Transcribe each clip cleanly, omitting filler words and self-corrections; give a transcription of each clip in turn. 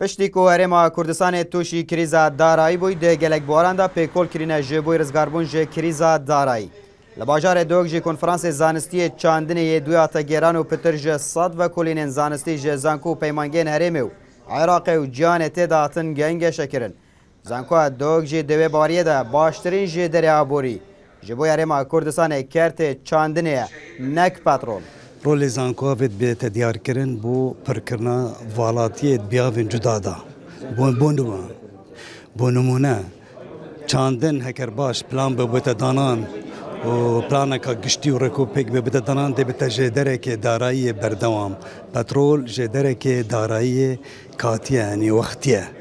پشتی کو هرما کردستان توشی کریزا دارایی بوی ده گلک باران دا پیکول کرینه جبوی رزگاربون جه کریزا دارایی. لباجار دوگ جه کنفرانس زانستی چاندنێ دوی آتا گیران و پتر جه صد و کلین زانستی جه زانکو پیمانگین هرمه و عراق و جیان تداتن گنگ شکرن. زانکو دوگ جه دوی باریه دا باشترین جه دریا بوری. جبوی هرما کردستان کەرتێ چاندنێ نک پاترول. رول زانکوویت به دیار کردن بو پرکرنا والاتیت بیاون جدا دا بو نمونه چاندن هکر باش پلان به بوده دانان و پلان که گشتی و رکوپیک به بوده دانان ده بته جدره که دارایی بردوام پترول جدره که دارایی کاتیه یعنی وقتیه.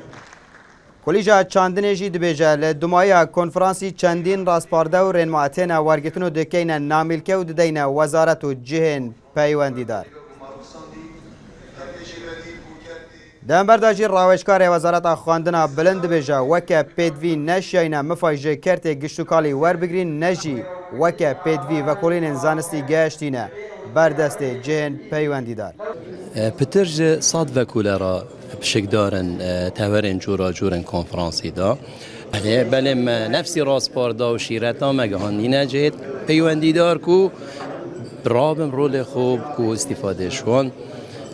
کلیجا چاندنێ جی دبێژە لە دومایە کۆنفرانسی چەندین ڕاستپاردە و ڕێنماتێنە وەرگرتن و دەکەینە نامیلکە و ددەینە وەزارەت و جهێن پەیوەندیدار. دەمبەرداژی ڕاوێژکارێ وەزارەتە خواندنە بلند دبێژە وەکە پێدوی نەشیینە مفایژێ کەرتێ گشتوکاڵی وەربگرین نەژی وەکە پێدوی ڤەکۆڵینên زانستی گەشتینە بەردەستێ جهێن پەیوەندیدار. پتر صاد وەکولەرە بشکدارن تورن جورا جورن کنفرانسی دا بله ما نفسی راسپاردا و شیرتا مگهانی نجید پیوندیدار کو برابم رول خوب کو استفاده شون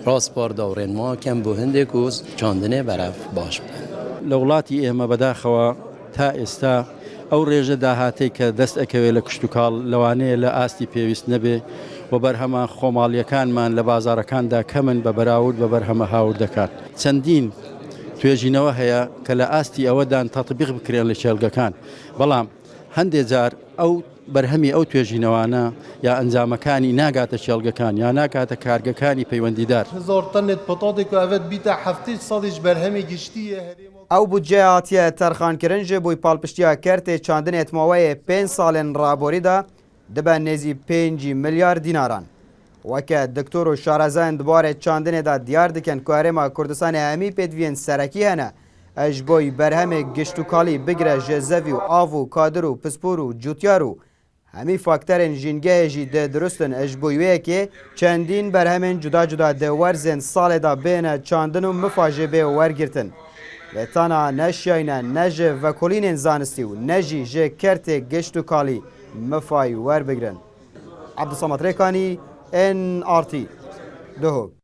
راسپاردا و رنما کم بوهنده کو چاندنێ برف باش بدن لولاتی اما بداخوا تا استا او ریجه داهاتی که دست اکوی لکشتوکال لوانه لآستی پیوست نبه و برهمه خۆماڵیەکان من لە بازارەکاندا کەمن بە بەراورد بە بەرهەمە هاور دەکات. چەندین توێژینەوە هەیە کە لە ئاستی ئەوەدان تەطبیق بکرێن لە چێلگەکان. بەڵام هەندێک جار ئەو بەرهەمی ئەو توێژینەوانە یا ئەنجامەکانی ناگاتە چێلگەکان یا ناکاتە کارگەکانی پەیوەندیدار. ئەو بودجێ هاتیە تەرخانکردن ji بووی پاڵپشتیا کەرتێ چاندنێ ماوەیە 5 ساڵên ڕابۆریدا دبن نزی 5 میلیارد دیناران. وکه دکتور و شارزان دوباره چاندنێ دا دیار دکن که هرما کردستان همی پیدوین سرکی هنه اج بوی برهم گشتوکالی بگره جزوی و آو و کادر و پسپور و جوتیار و همی فاکترین جنگه جی ده درستن اج بویوه که چندین برهمین جدا جدا ده ورزن سال دا بین چاندن و مفاجه به ورگرتن. لطانا نشیینه نجه و کلین زانستی و نجی جه کرت گشتوکالی مفای ور بگرن. عبدالصمد ریکانی NRT دهۆک.